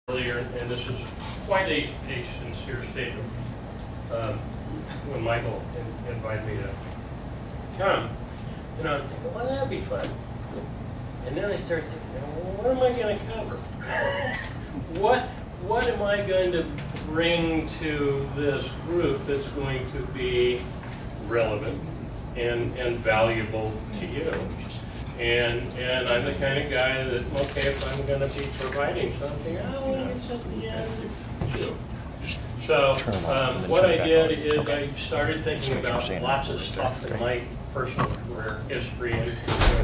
earlier, and this is quite a sincere statement. When Michael invited me to come, I'm thinking, well, that'd be fun. And then I started thinking, well, what am I going to cover? What am I going to bring to this group that's going to be relevant and valuable to you? And I'm the kind of guy that, okay, if I'm going to be providing something, I want to get something out of it. So what I did is I started thinking about lots of stuff in my personal career history and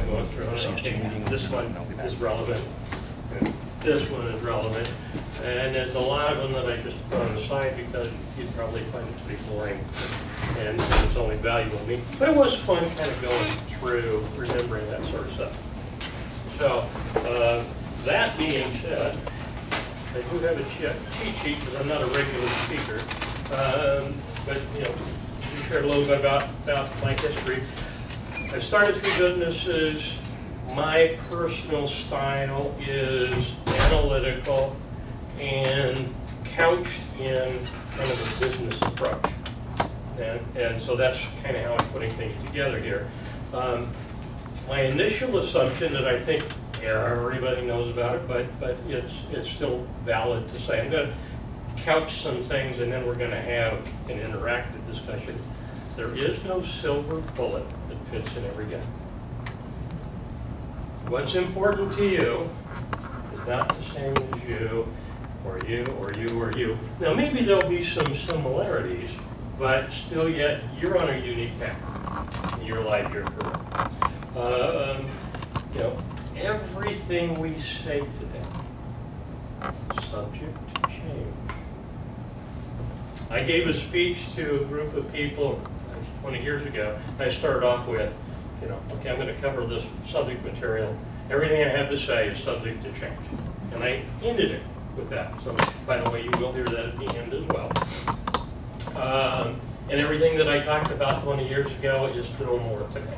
going through it. Okay, this one is relevant, and this one is relevant, and there's a lot of them that I just put on the side because you'd probably find it to be boring and it's only valuable to me. But it was fun kind of going through, remembering that sort of stuff. So that being said, I do have a cheat sheet because I'm not a regular speaker, but to share a little bit about my history. I started 3 businesses. My personal style is analytical and couched in kind of a business approach. And so that's kind of how I'm putting things together here. My initial assumption that I think everybody knows about it, but it's still valid to say, I'm going to couch some things and then we're going to have an interactive discussion. There is no silver bullet that fits in every gun. What's important to you is not the same as you, or you, or you, or you. Now maybe there'll be some similarities, but still yet you're on a unique path in your life, your career. Everything we say today is subject to change. I gave a speech to a group of people 20 years ago. I started off with, okay, I'm going to cover this subject material. Everything I have to say is subject to change. And I ended it with that. So, by the way, you will hear that at the end as well. And everything that I talked about 20 years ago is still more today.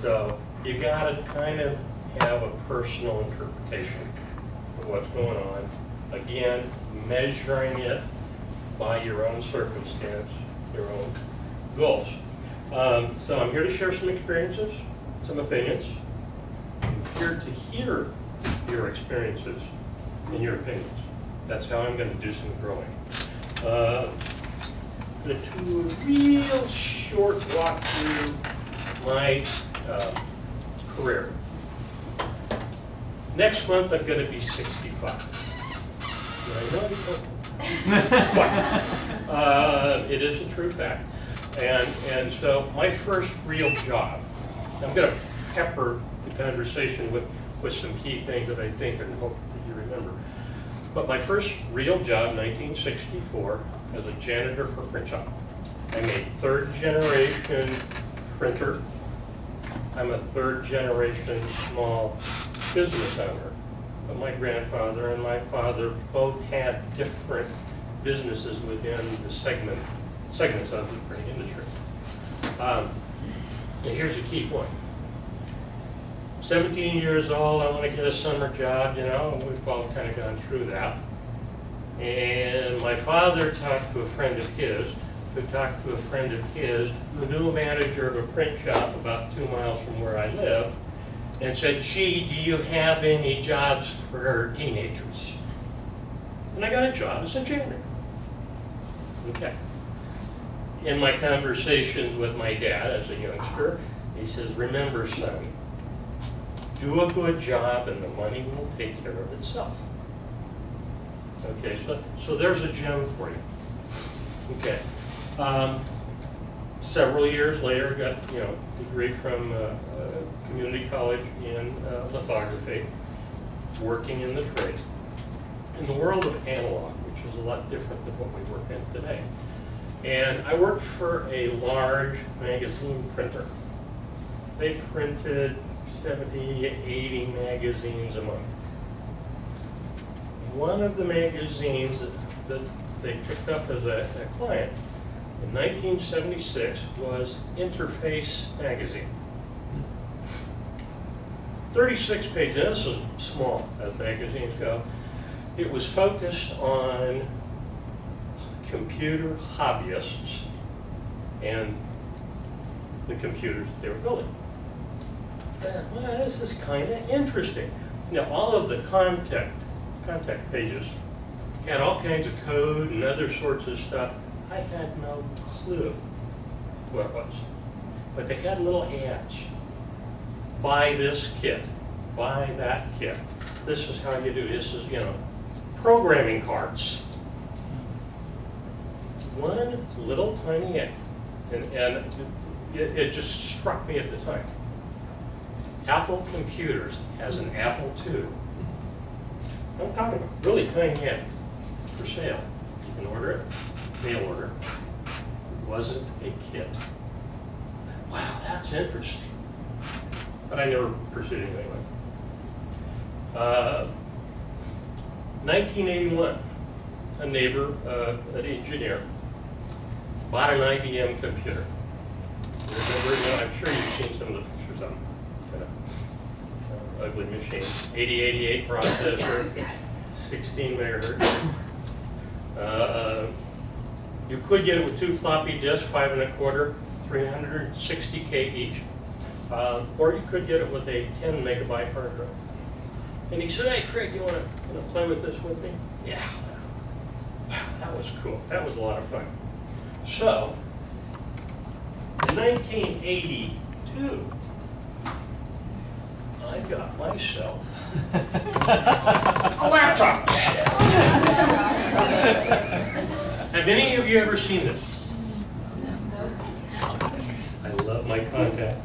So, you got to kind of have a personal interpretation of what's going on. Again, measuring it by your own circumstance, your own goals. So I'm here to share some experiences, some opinions. I'm here to hear your experiences and your opinions. That's how I'm going to do some growing. I'm going to do a real short walk through my career. Next month I'm going to be 65. I know you don't. It is a true fact. And so my first real job, I'm going to pepper the conversation with some key things that I think and hope that you remember. But my first real job, 1964, as a janitor for a print shop. I'm a 3rd generation printer. I'm a 3rd generation small business owner. But my grandfather and my father both had different businesses within the segments of the printing industry. And here's a key point. 17 years old, I want to get a summer job, we've all kind of gone through that. And my father talked to a friend of his, who talked to a friend of his, who knew a manager of a print shop about 2 miles from where I live, and said, gee, do you have any jobs for teenagers? And I got a job as a janitor. Okay. In my conversations with my dad as a youngster, he says, remember, son, do a good job and the money will take care of itself. Okay, so there's a gem for you. Okay. Several years later, got a degree from community college in lithography, working in the trade. In the world of analog, which is a lot different than what we work in today. And I worked for a large magazine printer. They printed 70, 80 magazines a month. One of the magazines that they picked up as a client in 1976 was Interface magazine. 36 pages, this is small as magazines go, It was focused on computer hobbyists and the computers they were building. Well, this is kind of interesting. Now, all of the contact pages had all kinds of code and other sorts of stuff. I had no clue what it was. But they had little ads. Buy this kit, buy that kit. This is how you do this is, you know, programming cards. One little tiny ad. And it just struck me at the time. Apple Computers has an Apple II. I'm talking about really tiny ad for sale. You can order it, mail order. It wasn't a kit. Wow, that's interesting. But I never pursued it anyway. 1981, a neighbor, an engineer, bought an IBM computer. Remember, you know, I'm sure you've seen some of the pictures of them. Kind of ugly machine. 8088 processor, 16 megahertz. You could get it with 2 floppy disks, 5 1/4, 360K each. Or you could get it with a 10 megabyte hard drive. And he said, hey, Craig, you want to play with this with me? Yeah. Wow, that was cool. That was a lot of fun. So, in 1982, I got myself a laptop. Have any of you ever seen this? I love my contact.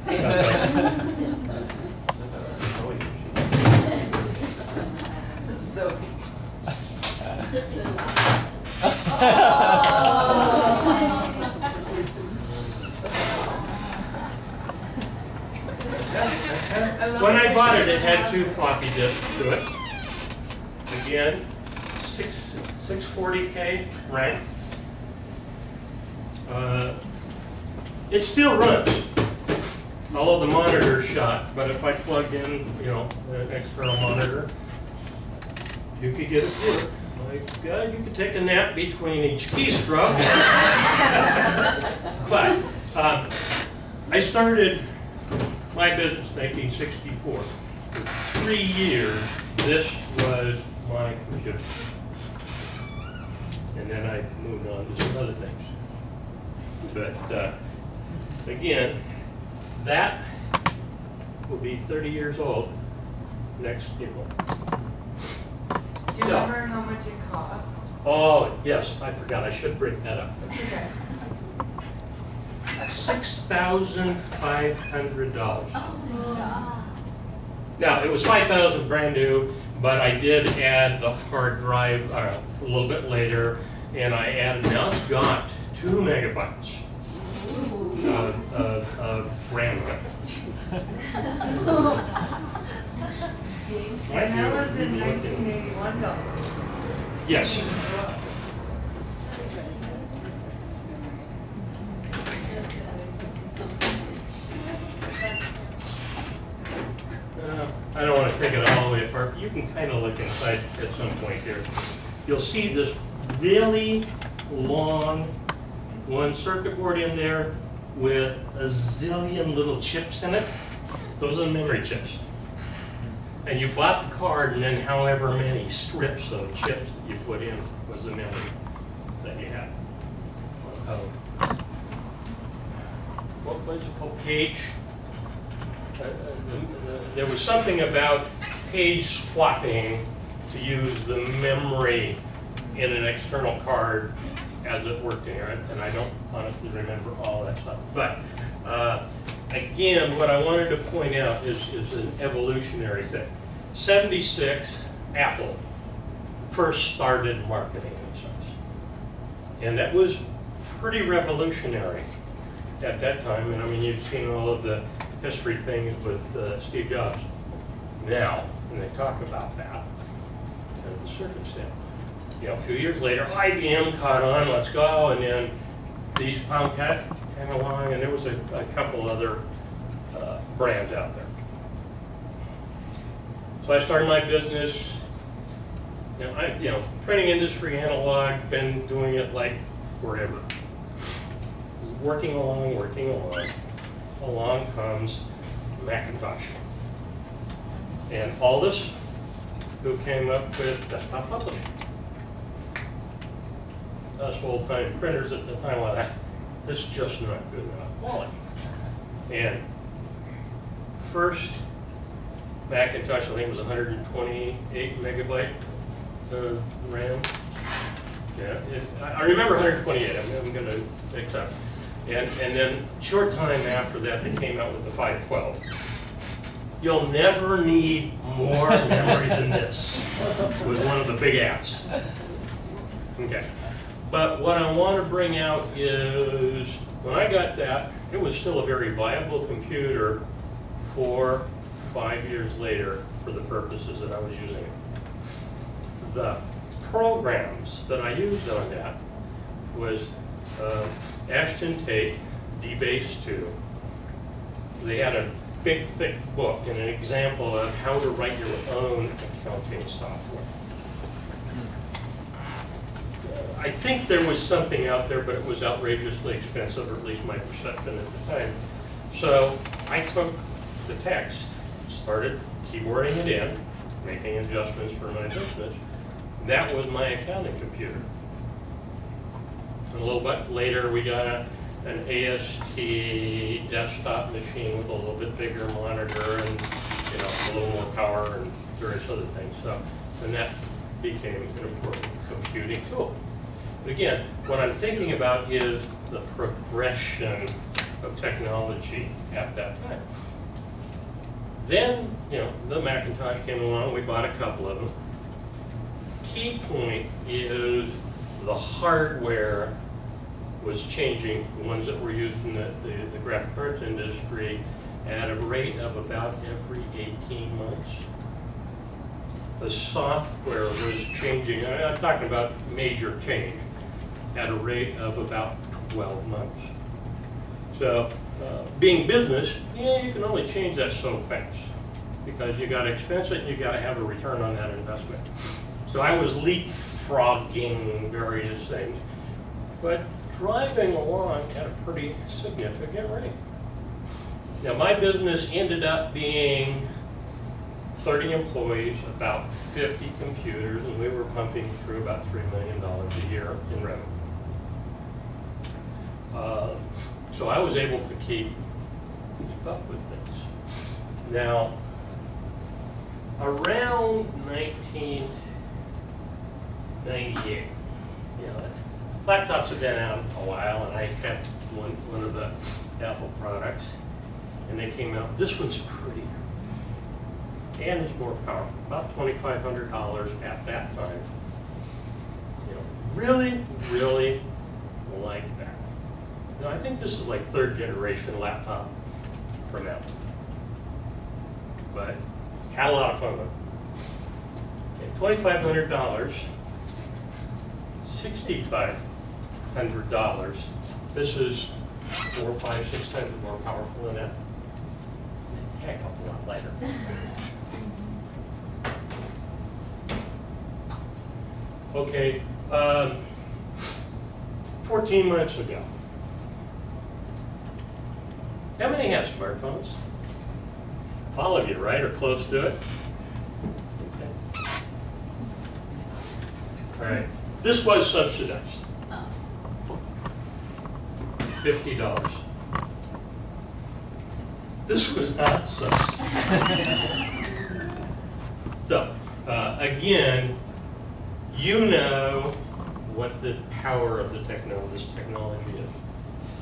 When I bought it, it had 2 floppy disks to it. Again, 640K RAM. It still runs, although the monitor's shot. But if I plugged in, you know, an external monitor, you could get it to work. My God, you could take a nap between each keystroke. But I started my business in 1964. For 3 years, this was my computer. And then I moved on to some other things. But again, that will be 30 years old next April. Do you remember how much it cost? Oh, yes, I forgot. I should bring that up. Okay. $6,500. Now, it was $5,000 brand new, but I did add the hard drive a little bit later, and I added, now it's got 2 megabytes of RAM. And that was in 1981 dollars. Yes. I don't want to take it all the way apart, but you can kind of look inside at some point here. You'll see this really long one circuit board in there with a zillion little chips in it. Those are the memory chips. And you bought the card, and then however many strips of chips that you put in was the memory that you had. What was it called? Page? There was something about page swapping to use the memory in an external card as it worked in here, and I don't honestly remember all that stuff. But again, what I wanted to point out is an evolutionary thing. 76, Apple first started marketing themselves, and that was pretty revolutionary at that time. And I mean, you've seen all of the history things with Steve Jobs. Now, when they talk about that, and the circumstance, you know, a few years later, IBM caught on, let's go, and then these Palmcat came along, and there was a couple other brands out there. So I started my business Printing industry analog, been doing it like forever. Working along. Along comes Macintosh. And Aldous, who came up with desktop publishing. Us old-time printers at the time were like, this is just not good enough quality. And first Macintosh, I think it was 128 megabyte RAM. Yeah, I remember 128. I'm going to mix up. And then short time after that, they came out with the 512. You'll never need more memory than this, was one of the big apps. Okay. But what I want to bring out is, when I got that, it was still a very viable computer 4, 5 years later for the purposes that I was using it. The programs that I used on that was Ashton Tate, DBase 2. They had a big, thick book and an example of how to write your own accounting software. I think there was something out there, but it was outrageously expensive, or at least my perception at the time. So I took the text, started keyboarding it in, making adjustments for my business. That was my accounting computer. And a little bit later, we got an AST desktop machine with a little bit bigger monitor and a little more power and various other things. So, and that became an important computing tool. But again, what I'm thinking about is the progression of technology at that time. Then, the Macintosh came along. We bought a couple of them. Key point is the hardware was changing, the ones that were used in the graphic arts industry, at a rate of about every 18 months. The software was changing, I'm talking about major change, at a rate of about 12 months. So, being business, you can only change that so fast, because you got to expense it and you got to have a return on that investment. So I was leapfrogging various things, but driving along at a pretty significant rate. Now my business ended up being 30 employees, about 50 computers, and we were pumping through about $3 million a year in revenue. So I was able to keep up with things. Now, around 1998, laptops have been out a while, and I kept one of the Apple products, and they came out. This one's prettier, and it's more powerful, about $2,500 at that time. Really, really like that. Now, I think this is like 3rd generation laptop from Apple, but had a lot of fun with it. $2,500, $6,500. This is 4, 5, 6 times more powerful than that. Heck of a lot lighter. Okay, 14 months ago. How many have smartphones? All of you, right, or close to it? Okay. All right. This was subsidized. $50. This was not subsidized. So, again, you know what the power of this technology is.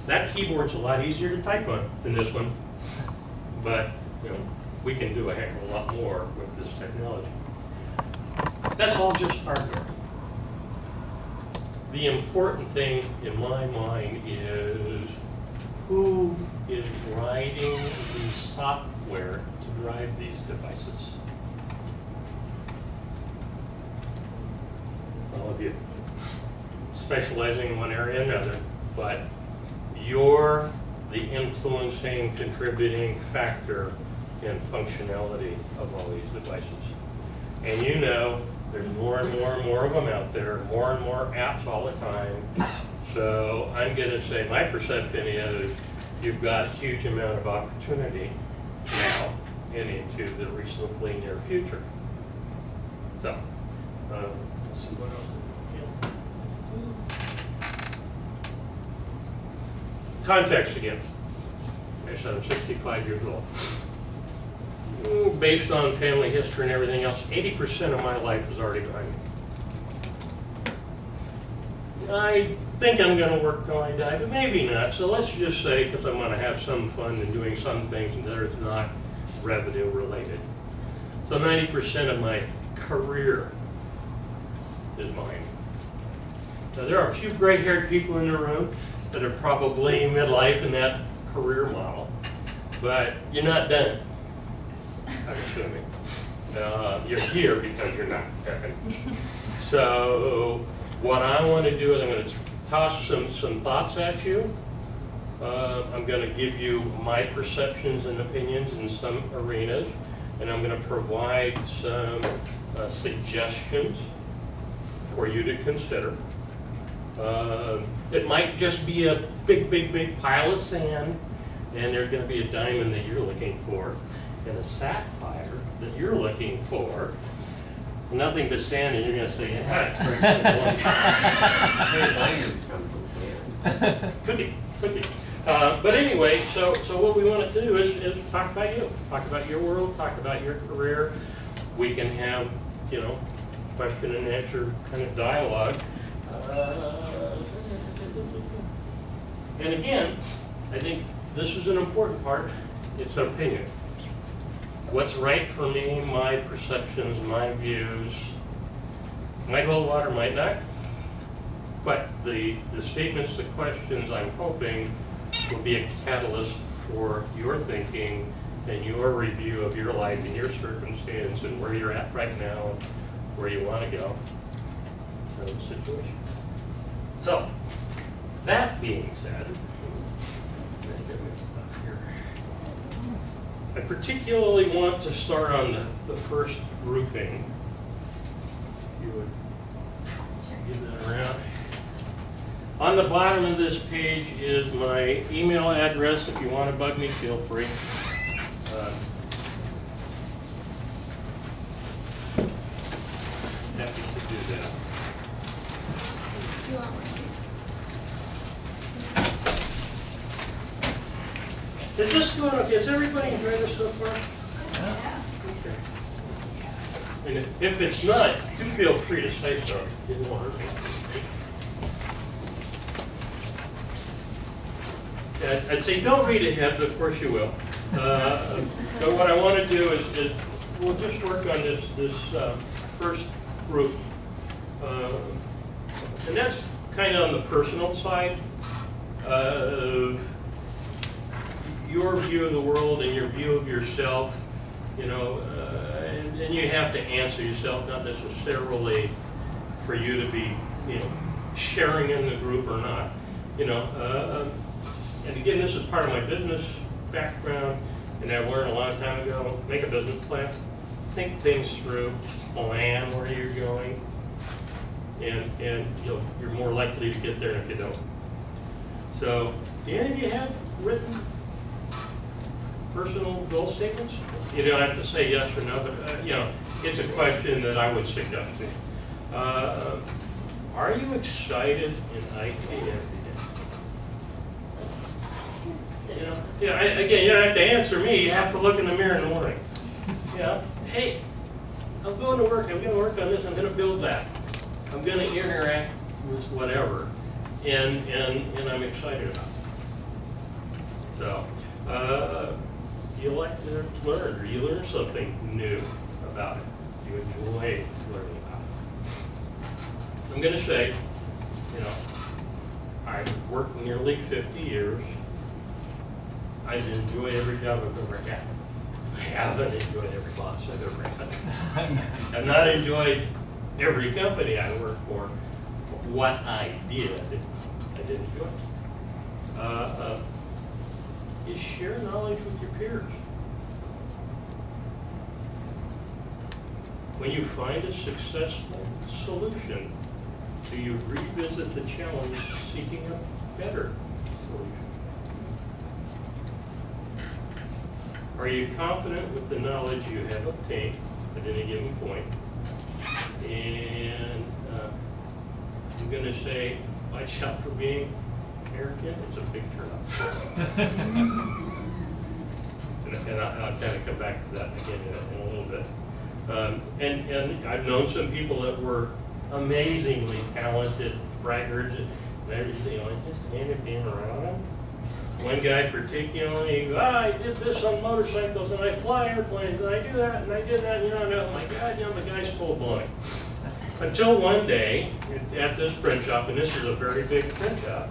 That keyboard's a lot easier to type on than this one, but we can do a heck of a lot more with this technology. That's all just hardware. The important thing in my mind is who is writing the software to drive these devices. All of you. Specializing in one area or another, but you're the influencing, contributing factor in functionality of all these devices. And There's more and more and more of them out there, more and more apps all the time. So I'm going to say my perception is you've got a huge amount of opportunity now and into the reasonably near future. So, let's see what else. Context again. I said I'm 65 years old. Based on family history and everything else, 80% of my life is already behind me. I think I'm going to work till I die, but maybe not. So let's just say, because I'm going to have some fun in doing some things that are not revenue related. So 90% of my career is mine. Now there are a few gray-haired people in the room that are probably midlife in that career model, but you're not done, I'm assuming. You're here because you're not done. So what I want to do is I'm going to toss some thoughts at you. I'm going to give you my perceptions and opinions in some arenas, and I'm going to provide some suggestions for you to consider. It might just be a big, big, big pile of sand, and there's going to be a diamond that you're looking for, and a sapphire that you're looking for. Nothing but sand, and you're going to say, yeah, could be, could be. But anyway, so what we want to do is talk about you, talk about your world, talk about your career. We can have, you know, question and answer kind of dialogue. And again, I think this is an important part. It's an opinion. What's right for me, my perceptions, my views, might hold water, might not. But the statements, the questions, I'm hoping will be a catalyst for your thinking and your review of your life and your circumstance and where you're at right now and where you want to go in the situation. So, that being said, I particularly want to start on the first grouping. You would give that around. On the bottom of this page is my email address. If you want to bug me, feel free. Happy to do that. Is this going okay? Has everybody enjoyed this so far? Yeah. Okay. And if it's not, do feel free to say so. It won't hurt me. I'd say don't read ahead, but of course you will. But what I want to do is we'll just work on this first group. And that's kind of on the personal side of your view of the world and your view of yourself, you know, and you have to answer yourself, not necessarily for you to be, you know, sharing in the group or not, you know. And again, this is part of my business background, and I learned a long time ago, make a business plan, think things through, plan where you're going, and you're more likely to get there if you don't. So, do any of you have written personal goal statements? You don't have to say yes or no, but you know, it's a question that I would suggest to you. Are you excited in IT every day? You know, yeah. Again, you don't have to answer me. You have to look in the mirror in the morning. You know, hey, I'm going to work. I'm going to work on this. I'm going to build that. I'm going to interact with whatever, and I'm excited about it. So, you like to learn, or you learn something new about it. You enjoy learning about it. I'm going to say, you know, I've worked nearly 50 years. I enjoy every job I've ever had. I haven't enjoyed every boss I've ever had. I've not enjoyed every company I worked for. What I did enjoy. You share knowledge with your peers. When you find a successful solution, do you revisit the challenge seeking a better solution? Are you confident with the knowledge you have obtained at any given point? And I'm going to say, watch out for being arrogant. It's a big turnoff. And I'll kind of come back to that again in a little bit. And I've known some people that were amazingly talented braggarts and everything. You know, I just handed them around. One guy particularly, he goes, I did this on motorcycles and I fly airplanes and I do that and I did that. You know, and oh my God, you know, the guy's full blown. Until one day at this print shop, and this is a very big print shop,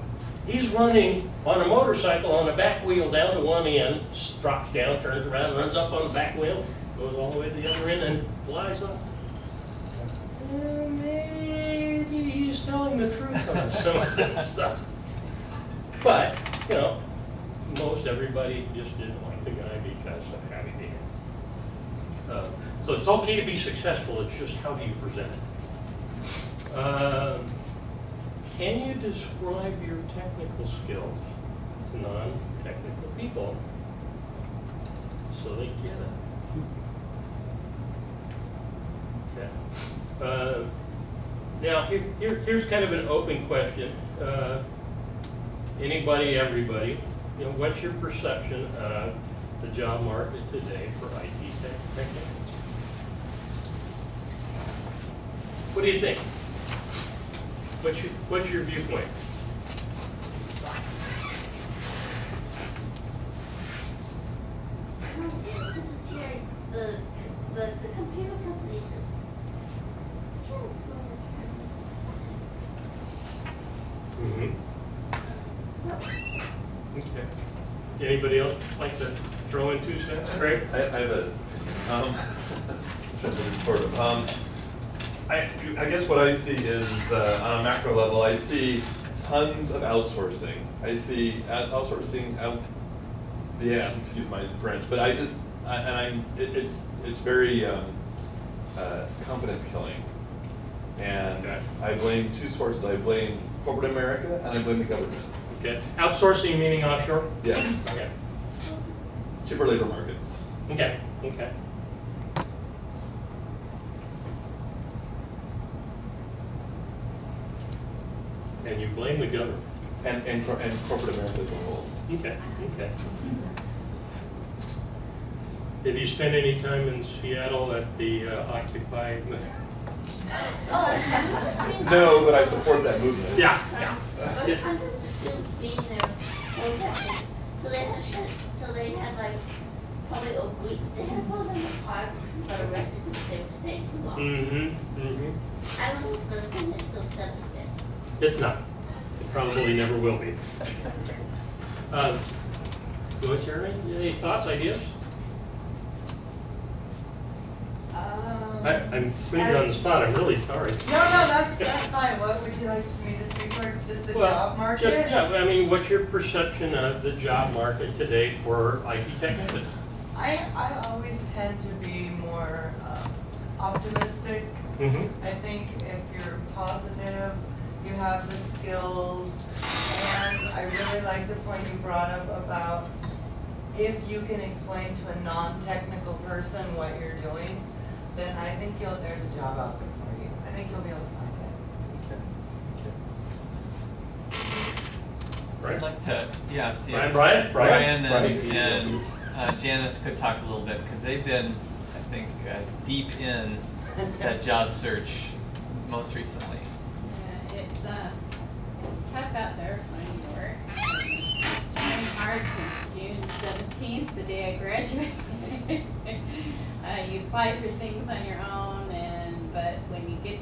he's running on a motorcycle on the back wheel down to one end, drops down, turns around, runs up on the back wheel, goes all the way to the other end and flies up. Maybe he's telling the truth on some of this stuff. But, you know, most everybody just didn't like the guy because of how he behaved. So it's okay to be successful, it's just how do you present it. Can you describe your technical skills to non-technical people so they get it? Okay. Now, here's kind of an open question. Anybody, everybody, you know, what's your perception of the job market today for IT technicians? What do you think? What's your viewpoint? This is Terry. The computer companies Okay. Anybody else like to throw in 2 cents? Craig? I have a sort of. I guess what I see is on a macro level, I see tons of outsourcing. I see outsourcing out the ass. Excuse my French, but it's very confidence killing. And okay. I blame 2 sources. I blame corporate America and I blame the government. Okay. Outsourcing meaning offshore? Yes. Okay. Cheaper labor markets. Okay. Okay. And you blame the government. And corporate America as a whole. Okay. Okay. Did you spend any time in Seattle at the Occupy? No, but I support that movement. Yeah. Yeah. under the skills being there protesting. So they had like probably a week. They had pulled them apart, but arrested because they were staying too long. Mm-hmm. Mm-hmm. I don't know if the thing is still 7 there. It's not. It probably never will be. What's your name? Any thoughts, ideas? I'm putting you on the spot. I'm really sorry. No, that's fine. What would you like me to speak towards? Just the job market? Yeah, I mean, what's your perception of the job market today for IT technicians? I always tend to be more optimistic. Mm-hmm. I think if you're positive, you have the skills, and I really like the point you brought up about if you can explain to a non-technical person what you're doing, then I think there's a job out there for you. I think you'll be able to find it. Right. I'd like to, yeah, see if Brian and Janice could talk a little bit, because they've been, I think, deep in that job search most recently. Yeah, it's tough out there finding work. I've been hard since June 17th, the day I graduated. You apply for things on your own, but when you get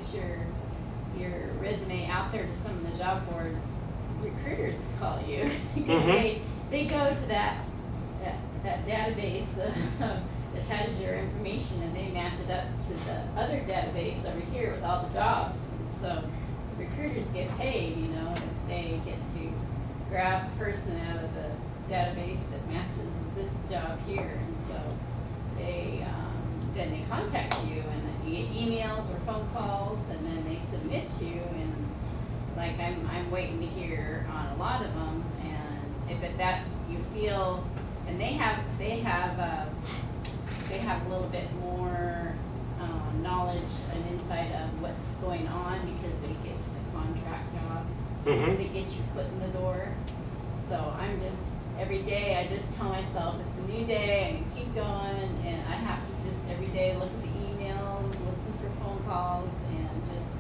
your resume out there to some of the job boards, recruiters call you because they go to that database that has your information, and they match it up to the other database over here with all the jobs. And so recruiters get paid, you know, if they get to grab a person out of the database that matches this job here. And so they then they contact you, and you get emails or phone calls, and then they submit you, and like I'm waiting to hear on a lot of them, and if that's, you feel, and they have a little bit more knowledge and insight of what's going on because they get to the contract jobs. Mhm. They get your foot in the door. So I'm just, every day I just tell myself it's a new day, I can keep going, and I have to just every day look at the emails, listen for phone calls, and just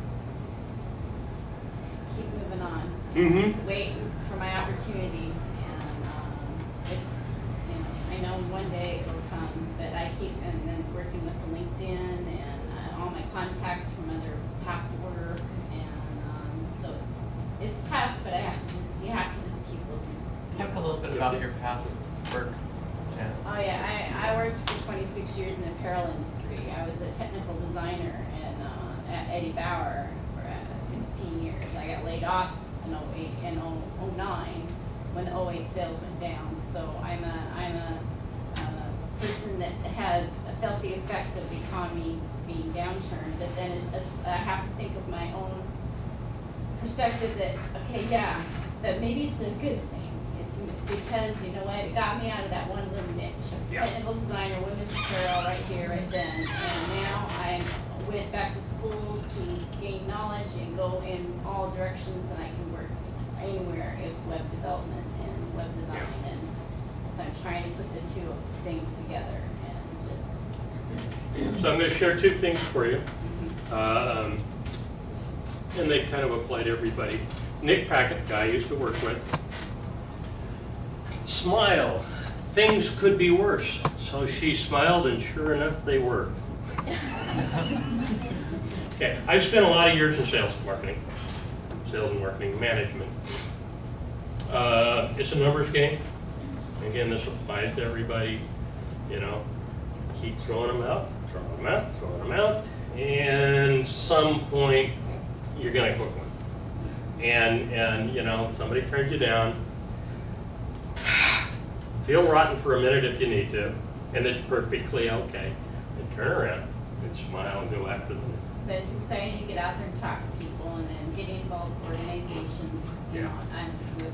keep moving on. Mhm. Wait for my opportunity, and it's, you know, I know one day it'll come, but I keep, and then working with the LinkedIn and all my contacts from other past work, and so it's tough, but I have to just, you have to just keep looking. Talk a little bit about your past work, Janice. Oh yeah, I worked for 26 years in the apparel industry. I was a technical designer at Eddie Bauer for 16 years. I got laid off in 08 and 09 when the 08 sales went down. So I'm a person that had felt the effect of the economy being downturned. But then I have to think of my own perspective that, okay, yeah, that maybe it's a good thing. Because, you know what, it got me out of that one little niche. It's Yeah. technical designer, women's apparel right here, right then. And now I went back to school to gain knowledge and go in all directions, and I can work anywhere with web development and web design. Yeah. And so I'm trying to put the two things together and just. So I'm going to share two things for you. And they kind of apply to everybody. Nick Packett, guy I used to work with. Smile. Things could be worse. So she smiled, and sure enough, they were. Okay, I've spent a lot of years in sales and marketing management. It's a numbers game. Again, this applies to everybody. You know, keep throwing them out, and some point you're gonna cook one. And you know, somebody turns you down. Feel rotten for a minute if you need to, and it's perfectly okay. And turn around and smile and go after them. But it's exciting to get out there and talk to people and then getting involved with organizations. You know, I'm with.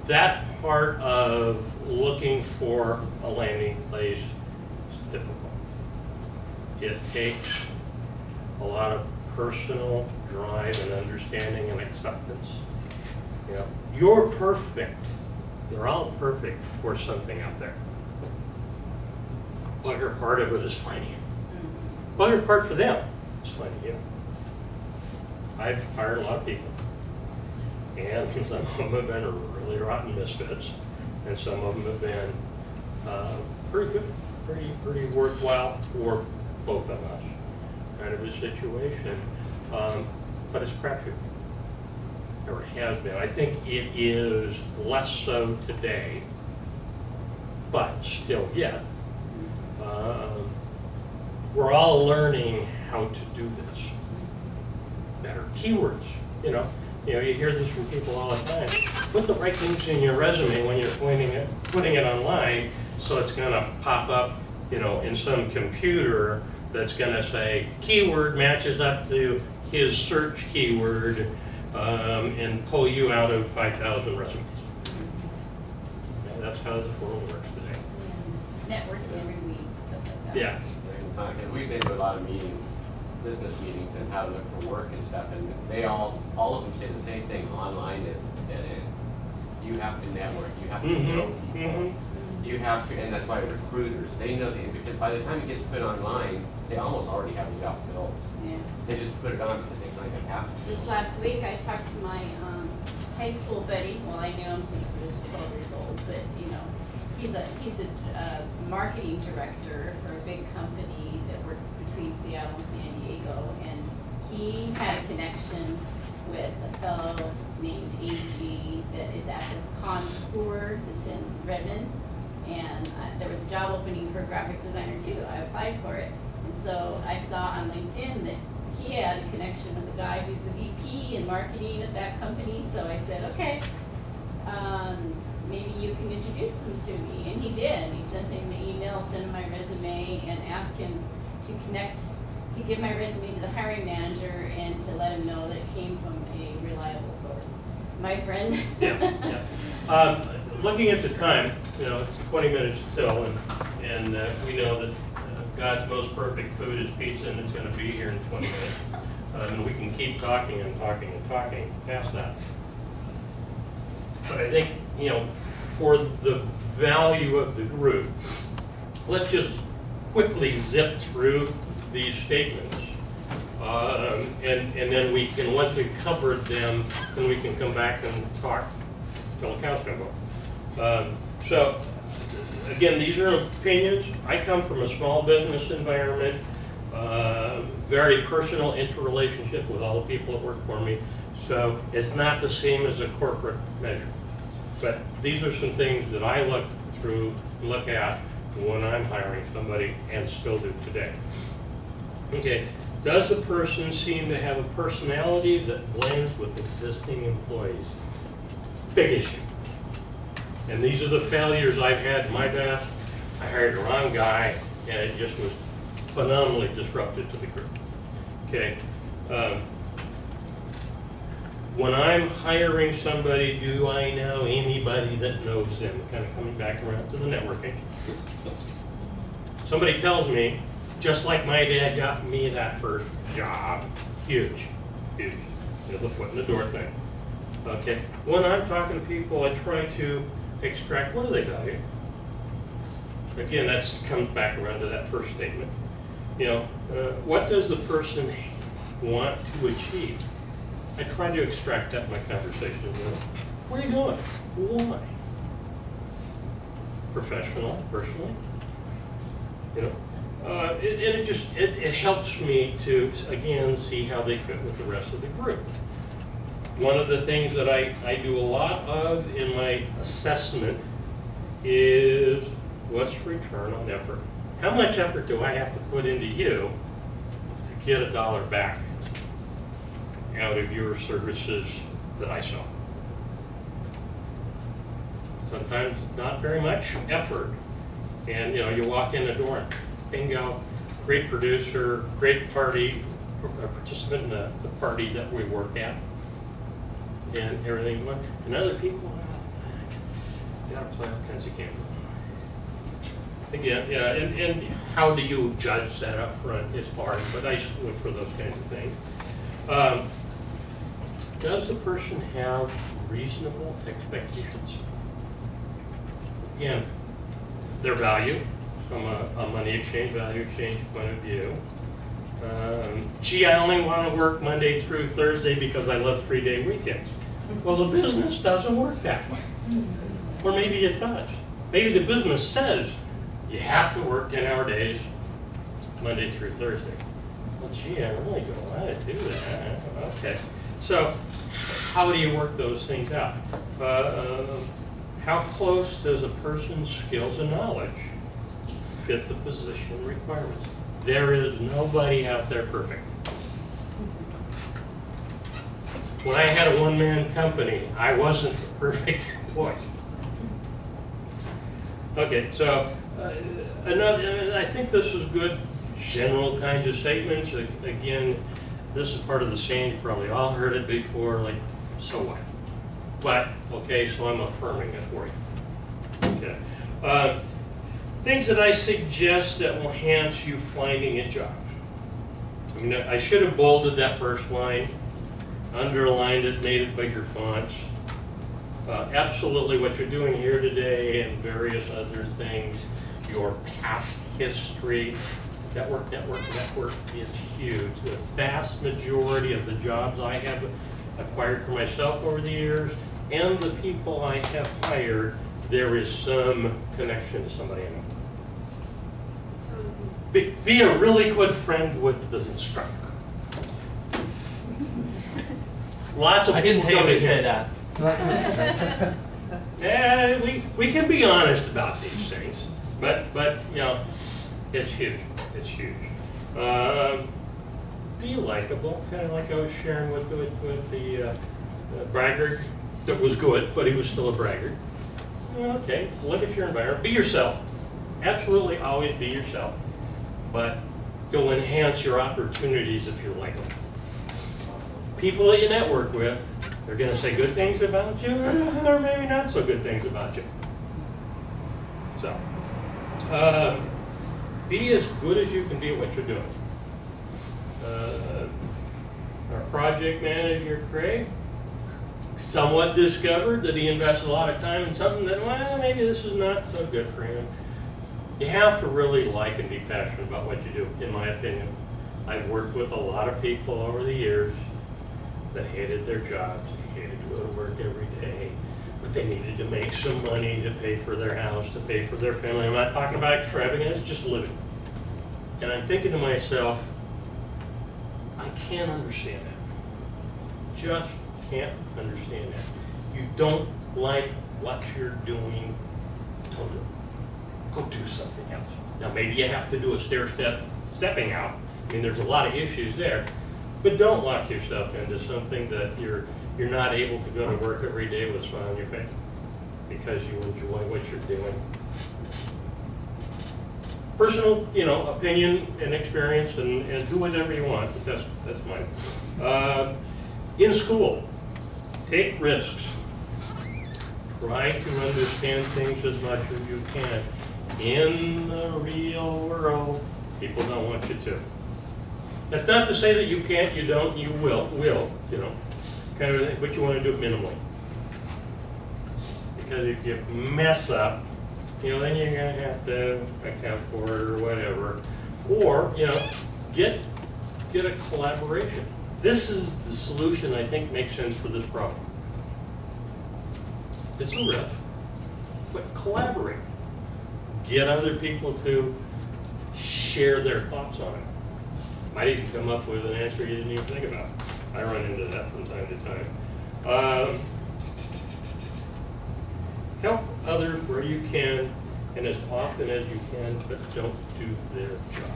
That part of looking for a landing place is difficult. It takes a lot of personal drive and understanding and acceptance. You know, you're perfect. You're all perfect for something out there. Bugger part of it is finding it. Bugger part for them is finding you. I've hired a lot of people, and some of them have been really rotten misfits, and some of them have been pretty good, pretty worthwhile for both of us, kind of a situation. But it's crapshoot. Or it has been. I think it is less so today, but still yet. We're all learning how to do this better. Keywords, you know, you hear this from people all the time. Put the right things in your resume when you're putting it online, so it's going to pop up, you know, in some computer that's going to say keyword matches up to his search keyword. And pull you out of 5,000 resumes. Okay, that's how this world works today. Networking every week, stuff like that. Yeah. And we've been to a lot of meetings, business meetings, and how to look for work and stuff, and they all of them say the same thing. Online is dead end. You have to network. You have to know people. You have to, and that's why recruiters, they know because by the time it gets put online, they almost already have the job filled. Yeah. They just put it on because they kind of have to. Just last week, I talked to my high school buddy. Well, I knew him since he was 12 years old, but you know, he's a marketing director for a big company that works between Seattle and San Diego, and he had a connection with a fellow named AG that is at this Contour that's in Redmond, and there was a job opening for a graphic designer too. I applied for it, and so I saw on LinkedIn that he had a connection with a guy who's the VP in marketing at that company. So I said, okay, maybe you can introduce him to me. And he did. He sent him an email, sent him my resume, and asked him to connect, to give my resume to the hiring manager and to let him know that it came from a reliable source. My friend. Yeah, yeah. Looking at the time, you know, it's 20 minutes till, and we know that God's most perfect food is pizza, and it's going to be here in 20 minutes. And we can keep talking and talking and talking past that. But I think, you know, for the value of the group, let's just quickly zip through these statements. And then we can, once we've covered them, then we can come back and talk till the cows come home. So, again, these are opinions. I come from a small business environment, very personal interrelationship with all the people that work for me. So it's not the same as a corporate measure. But these are some things that I look at when I'm hiring somebody and still do today. Okay, does the person seem to have a personality that blends with existing employees? Big issue. And these are the failures I've had in my past. I hired the wrong guy, and it just was phenomenally disruptive to the group. Okay. When I'm hiring somebody, do I know anybody that knows them? Kind of coming back around to the networking. Somebody tells me, just like my dad got me that first job, huge, huge. You know, the foot in the door thing. Okay. When I'm talking to people, I try to extract, what do they value? Again, that comes back around to that first statement. You know, what does the person want to achieve? I try to extract that in my conversation. You know, where are you going? Why? Professional, personally. You know, it helps me to again see how they fit with the rest of the group. One of the things that I do a lot of in my assessment is what's return on effort? How much effort do I have to put into you to get $1 back out of your services that I saw? Sometimes not very much effort. And you know, you walk in the door and bingo, great producer, great party, participant in the party that we work at. And everything, and other people, gotta play all kinds of games. Again, yeah, and how do you judge that up front is hard, but I look for those kinds of things. Does the person have reasonable expectations? Again, their value from a money exchange, value exchange point of view. Gee, I only want to work Monday through Thursday because I love 3-day weekends. Well, the business doesn't work that way. Or maybe it does. Maybe the business says you have to work 10-hour days Monday through Thursday. Well, gee, I really don't want to do that. Okay. So how do you work those things out? How close does a person's skills and knowledge fit the position requirements? There is nobody out there perfect. When I had a one-man company, I wasn't the perfect employee. Okay, so I think this is good general kinds of statements. Again, this is part of the saying, you probably all heard it before, like, so what? But, okay, so I'm affirming it for you. Okay. Things that I suggest that will enhance you finding a job. I mean, I should have bolded that first line, underlined it, made it bigger fonts. Absolutely what you're doing here today and various other things, your past history, network is huge. The vast majority of the jobs I have acquired for myself over the years and the people I have hired, there is some connection to somebody I know. Be a really good friend with the instructor. Lots of I didn't people pay go you to to say him. that. Yeah, we can be honest about these things, but you know, it's huge. It's huge. Be likable, kind of like I was sharing with the braggart that was good, but he was still a braggart. Okay, look at your environment. Be yourself. Absolutely, always be yourself. But you'll enhance your opportunities if you're like them. People that you network with, they're going to say good things about you, or maybe not so good things about you. So, be as good as you can be at what you're doing. Our project manager, Craig, somewhat discovered that he invested a lot of time in something that, well, maybe this is not so good for him. You have to really like and be passionate about what you do, in my opinion. I've worked with a lot of people over the years that hated their jobs, hated to go to work every day, but they needed to make some money to pay for their house, to pay for their family. I'm not talking about extravagance, just living. And I'm thinking to myself, I can't understand that. Just can't understand that. You don't like what you're doing, don't do it. Go do something else. Now maybe you have to do a stepping out. I mean, there's a lot of issues there, but don't lock yourself into something that you're not able to go to work every day with a smile on your face because you enjoy what you're doing. Personal, opinion and experience, and do whatever you want, but that's mine. In school, take risks. Try to understand things as much as you can. In the real world, people don't want you to. That's not to say that you can't, you don't, you will, kind of thing, but you want to do it minimally. Because if you mess up, then you're going to have to account for it or whatever. Or, get a collaboration. This is the solution I think makes sense for this problem. It's a risk, but collaborate. Get other people to share their thoughts on it. Might even come up with an answer you didn't even think about. I run into that from time to time. Help others where you can and as often as you can, but don't do their job.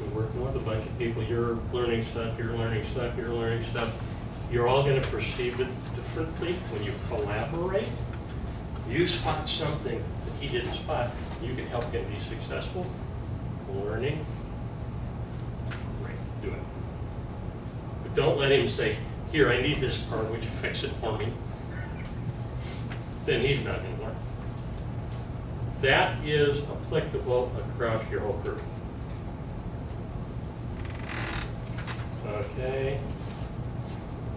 You're working with a bunch of people, you're learning stuff, you're learning stuff, you're learning stuff. You're all going to perceive it differently when you collaborate. You spot something that he didn't spot, you can help him be successful. Learning, great, do it. But don't let him say, here, I need this part, would you fix it for me? Then he's not going to learn. That is applicable across your whole career. Okay.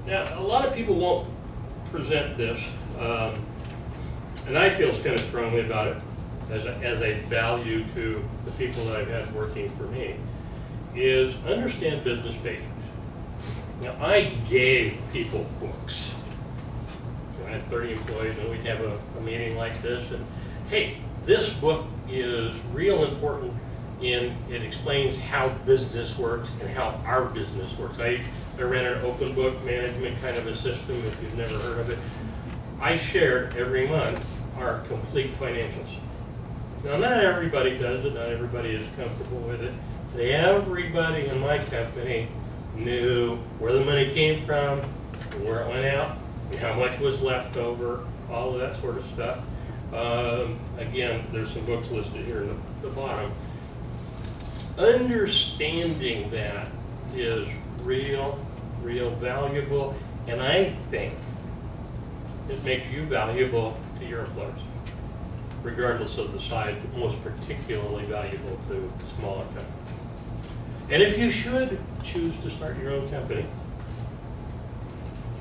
Now, a lot of people won't present this, and I feel kind of strongly about it as a value to the people that I've had working for me, is understand business basics. Now, I gave people books. I had 30 employees, and we'd have a meeting like this, and hey, this book is real important in it explains how business works and how our business works. I ran an open book management kind of a system, if you've never heard of it. I shared every month our complete financials. Now, not everybody does it, not everybody is comfortable with it. Everybody in my company knew where the money came from, where it went out, how much was left over, all of that sort of stuff. Again, there's some books listed here in the bottom. Understanding that is real valuable, and I think it makes you valuable to your employers, regardless of the size, but most particularly valuable to smaller companies. And if you should choose to start your own company,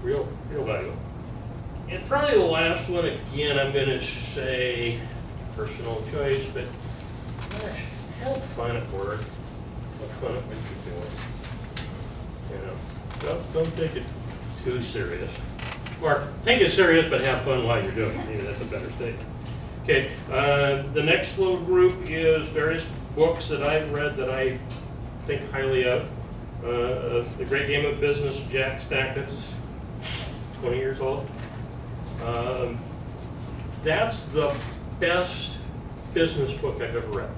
real valuable. And probably the last one, again, I'm going to say personal choice, but gosh, have fun at work. Have fun at what you're doing. Don't take it too serious. Or take it serious, but have fun while you're doing it. Maybe that's a better statement. Okay, the next little group is various books that I've read that I think highly of. The Great Game of Business, Jack Stack, that's 20 years old. That's the best business book I've ever read.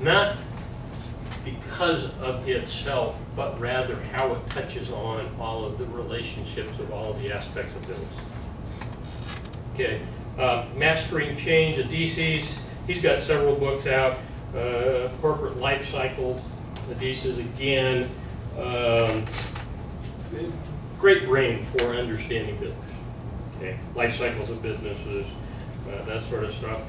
Not because of itself, but rather how it touches on all of the relationships of all of the aspects of business. Okay, Mastering Change, Adisis, he's got several books out. corporate life cycle pieces, again, great brain for understanding business. Okay, life cycles of businesses, that sort of stuff.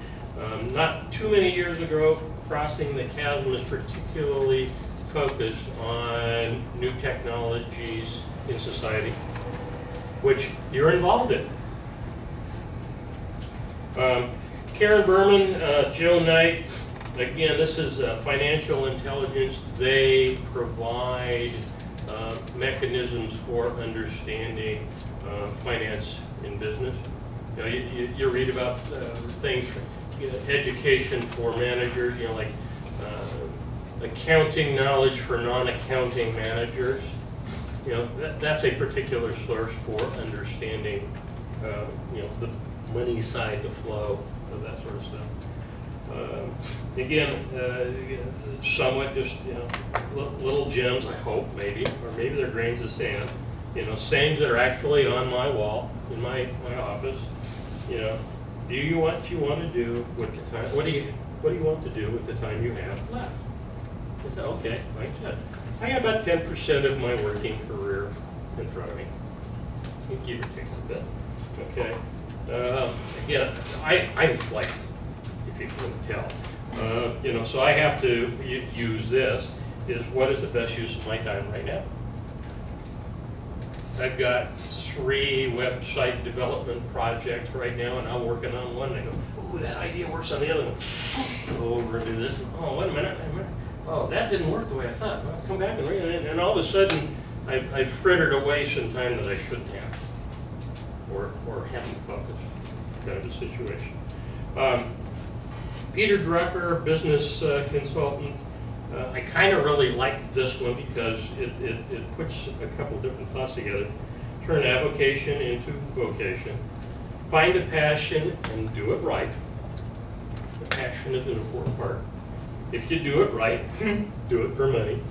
Not too many years ago, Crossing the Chasm was particularly focused on new technologies in society, which you're involved in. Karen Berman, Joe Knight, again, this is financial intelligence. They provide mechanisms for understanding finance in business. You know, you read about things, education for managers, you know, like accounting knowledge for non-accounting managers. You know, that's a particular source for understanding, you know, the money side, the flow of that sort of stuff. Again, somewhat just, you know, little gems, I hope, maybe, or maybe they're grains of sand. You know, sayings that are actually on my wall in my office. You know, do you what you want to do with the time? What do you want to do with the time you have left? I said, okay, like I said, I have about 10% of my working career in front of me. You give or take a bit. Okay. Again, I'm like, if you can tell, you know, so I have to use this. Is what is the best use of my time right now? I've got 3 website development projects right now, and I'm working on one. And I go, ooh, that idea works on the other one. Go over and do this. Oh, wait a minute. Oh, that didn't work the way I thought. Well, come back and read it. And all of a sudden, I've frittered away some time that I shouldn't have, or haven't focused, kind of a situation. Peter Drucker, business consultant. I kind of really like this one because it puts a couple different thoughts together. Turn avocation into vocation. Find a passion and do it right. The passion is an important part. If you do it right, do it for money.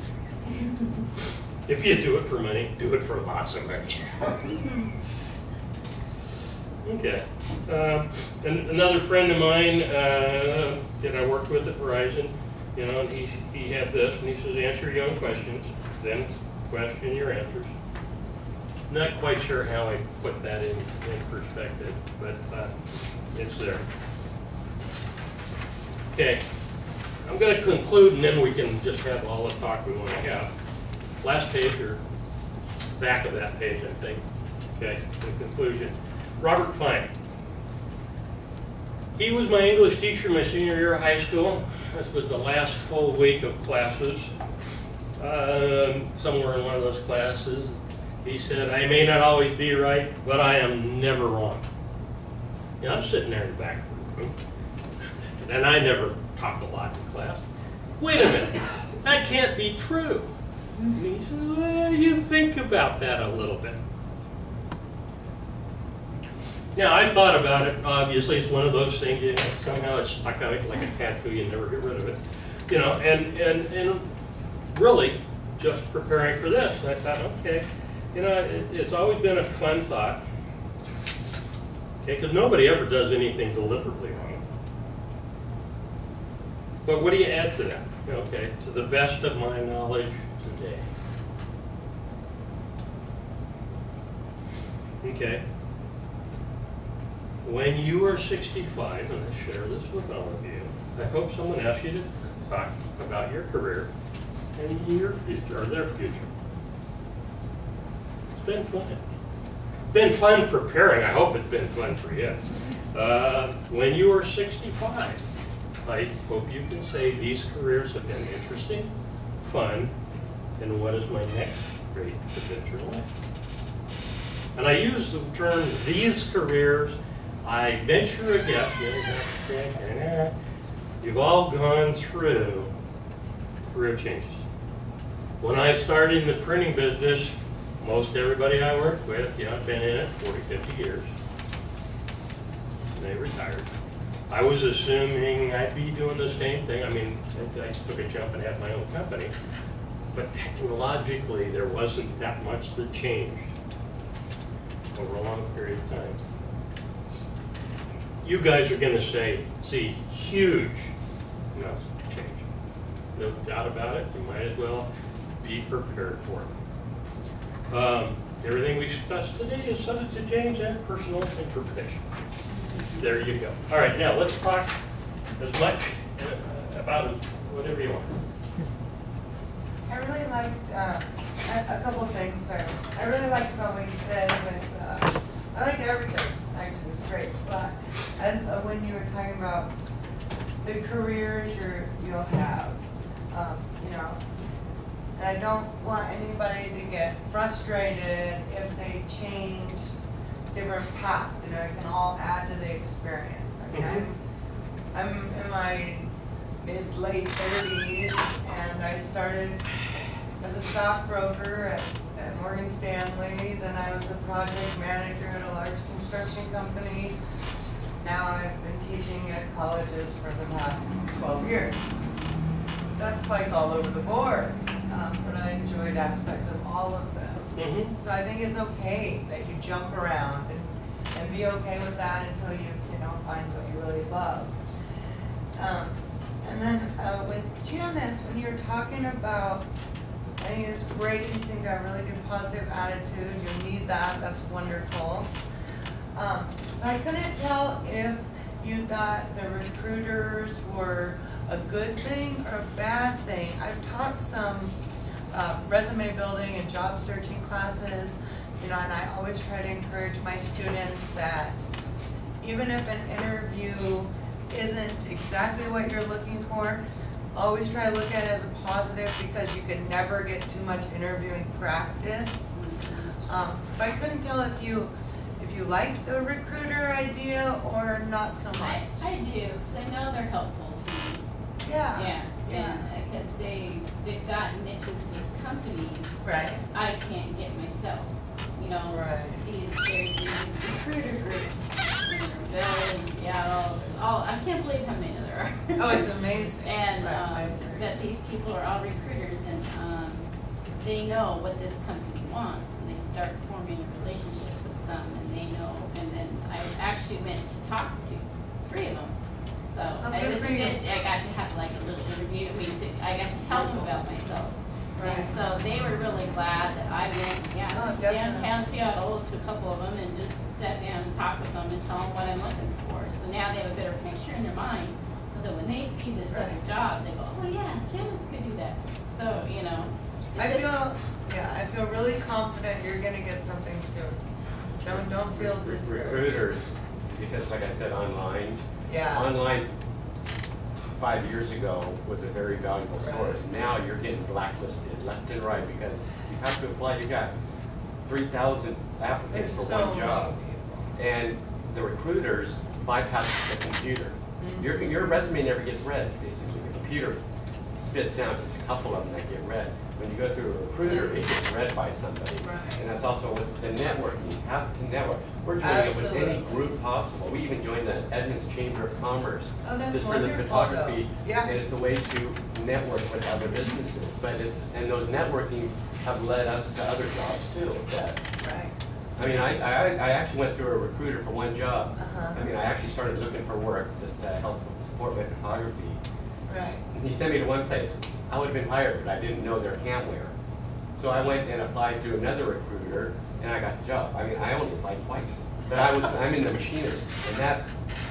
If you do it for money, do it for lots of money. Okay. And another friend of mine that I worked with at Verizon, you know, and he had this, and he says, answer your own questions, then question your answers. Not quite sure how I put that in perspective, but it's there. Okay, I'm going to conclude, and then we can just have all the talk we want to have. Last page, or back of that page, I think. Okay, the conclusion. Robert Fine. He was my English teacher my senior year of high school. This was the last full week of classes. Somewhere in one of those classes, he said, I may not always be right, but I am never wrong. You know, I'm sitting there in the back room, and I never talk a lot in class. Wait a minute, that can't be true. And he says, well, you think about that a little bit. Now, I thought about it. Obviously, it's one of those things, you know, somehow it's stuck out like a tattoo, you never get rid of it. You know, and really, just preparing for this, I thought, okay, you know, it's always been a fun thought. Okay, because nobody ever does anything deliberately wrong. But what do you add to that? Okay, to the best of my knowledge today. Okay. When you are 65, and I share this with all of you, I hope someone asks you to talk about your career and your future, or their future. It's been fun. Been fun preparing. I hope it's been fun for you. When you are 65, I hope you can say these careers have been interesting, fun, and what is my next great adventure in life? And I use the term these careers. I venture a guess, you've all gone through career changes. When I started in the printing business, most everybody I worked with, you know, I've been in it 40, 50 years. They retired. I was assuming I'd be doing the same thing. I mean, I took a jump and had my own company. But technologically, there wasn't that much that changed over a long period of time. You guys are going to see huge amounts of change. no doubt about it. You might as well be prepared for it. Everything we discussed today is subject to change and personal interpretation. There you go. All right, now let's talk as much about whatever you want. I really liked a couple of things. Sorry, I really liked about what you said with. I liked everything. Actually, it was great. But when you were talking about the careers you'll have, you know, and I don't want anybody to get frustrated if they change different paths. You know, it can all add to the experience. I mean, I'm in my late 30s, and I started as a stockbroker at Morgan Stanley. Then I was a project manager at a large construction company. Now I've been teaching at colleges for the past 12 years. That's like all over the board, but I enjoyed aspects of all of them. Mm-hmm. So I think it's okay that you jump around and be okay with that until you find what you really love. And then with Janice, when you were talking about, I think it's great, you seem to have a really good positive attitude. You need that, that's wonderful. But I couldn't tell if you thought the recruiters were a good thing or a bad thing. I've taught some resume building and job searching classes, and I always try to encourage my students that even if an interview isn't exactly what you're looking for, always try to look at it as a positive, because you can never get too much interviewing practice. But I couldn't tell if you like the recruiter idea or not so much. I do, because I know they're helpful to me. Yeah. Yeah, because they've got niches with companies Right. I can't get myself. You know, Right. there's these recruiter groups in Bell and Seattle, I can't believe how many there are. Oh, it's amazing. And I agree. that these people are all recruiters, and they know what this company wants, and they start forming a relationship with them, and they know. And then I actually went to talk to 3 of them. So Oh, I good was for you. I got to have like a little interview. I got to tell them about myself. Right. And so they were really glad that I went, Oh, definitely. downtown Seattle to a couple of them and just sat down and talked with them and tell them what I'm looking for. So now they have a better picture in their mind, so that when they see this Right. other job, they go, oh yeah, Janice could do that. So, you know. it's I just- feel really confident you're gonna get something soon. Don't feel discouraged. Recruiters, because like I said, online, Yeah. online 5 years ago was a very valuable Right. source. Now you're getting blacklisted left and right because you have to apply. You got 3,000 applicants There's for so one job, many and the recruiters bypass the computer. Mhm. Your resume never gets read. Basically, the computer spits out just a couple of them that get read. When you go through a recruiter, it gets read by somebody. Right. And that's also with the networking. You have to network. We're doing it with any Absolutely. group possible. We even joined the Edmonds Chamber of Commerce. Oh, that's just for the wonderful, photography. though. Yeah. And it's a way to network with other businesses. And those networking have led us to other jobs too. Right. I mean, I actually went through a recruiter for one job. Uh-huh. I mean, I actually started looking for work just to help support my photography. Right. He sent me to one place. I would have been hired, but I didn't know their camware. So I went and applied to another recruiter, and I got the job. I mean, I only applied twice. But I'm in the machinist, and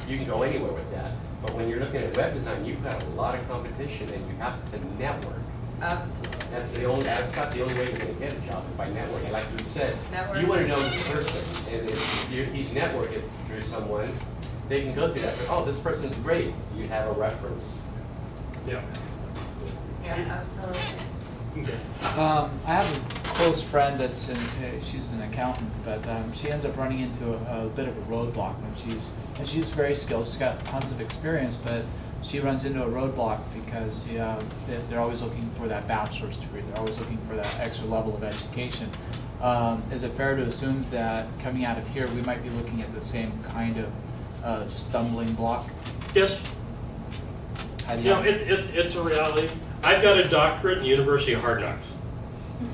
you can go anywhere with that. But when you're looking at web design, you've got a lot of competition, and you have to network. Absolutely. That's not the only way you're gonna get a job, is by networking. Like you said, Networking. you wanna know this person, and if he's networking through someone, they can go through that. Oh, this person's great. You have a reference. Yeah. Yeah, absolutely. Okay. I have a close friend that's she's an accountant, but she ends up running into a bit of a roadblock when she's very skilled. She's got tons of experience, but she runs into a roadblock because they're always looking for that bachelor's degree. They're always looking for that extra level of education. Is it fair to assume that coming out of here, we might be looking at the same kind of stumbling block? Yes. How do You know, it's a reality. I've got a doctorate in the University of Hard Knocks.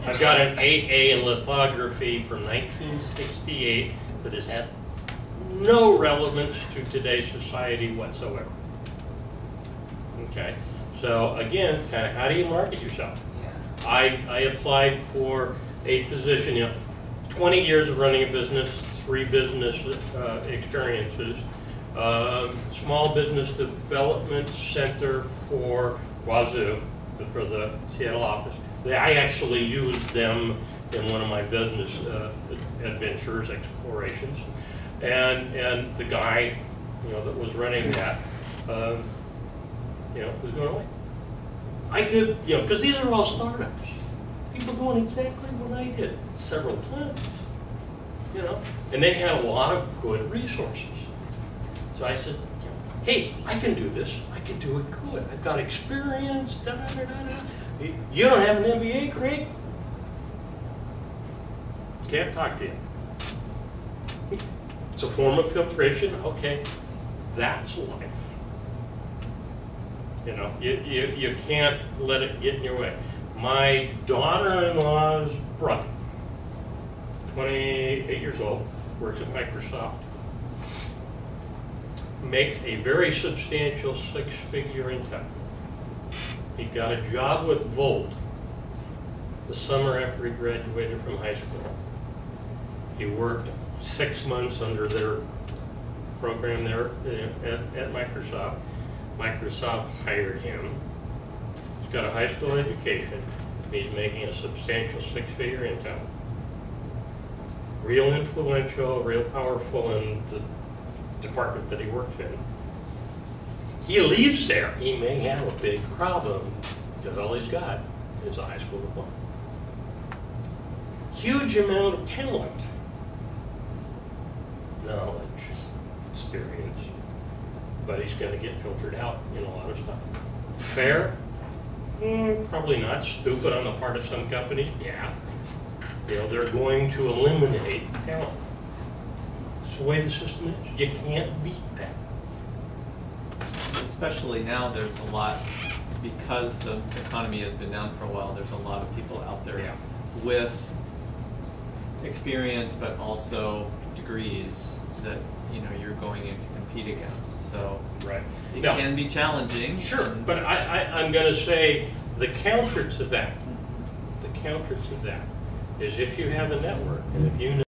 I've got an 8A in lithography from 1968 that has had no relevance to today's society whatsoever. Okay, So again, kind of how do you market yourself? Yeah. I applied for a position, 20 years of running a business, 3 business experiences, small business development center for Wazoo, for the Seattle office. I actually used them in one of my business adventures, explorations, and the guy, that was running that, was going away. I could, because these are all startups. People doing exactly what I did several times, and they had a lot of good resources. So I said, hey, I can do this. I can do it good. I've got experience. Da, da, da, da, da. You don't have an MBA, Craig? Can't talk to you. It's a form of filtration. Okay, that's life. You can't let it get in your way. My daughter-in-law's brother, 28 years old, works at Microsoft, makes a very substantial 6-figure income. He got a job with Volt the summer after he graduated from high school. He worked 6 months under their program there at Microsoft. Microsoft hired him. He's got a high school education. He's making a substantial 6-figure income. Real influential, real powerful in the department that he works in. He leaves there. He may have a big problem because all he's got is a high school diploma. Huge amount of talent, knowledge, experience, but he's going to get filtered out in a lot of stuff. Fair? Probably not. Stupid on the part of some companies? Yeah. They're going to eliminate talent. It's the way the system is. You can't beat that. Especially now, there's a lot, because the economy has been down for a while, there's a lot of people out there with experience, but also degrees that you're going in to compete against. So it can be challenging. Sure, but I'm going to say the counter to that is if you have a network and if you know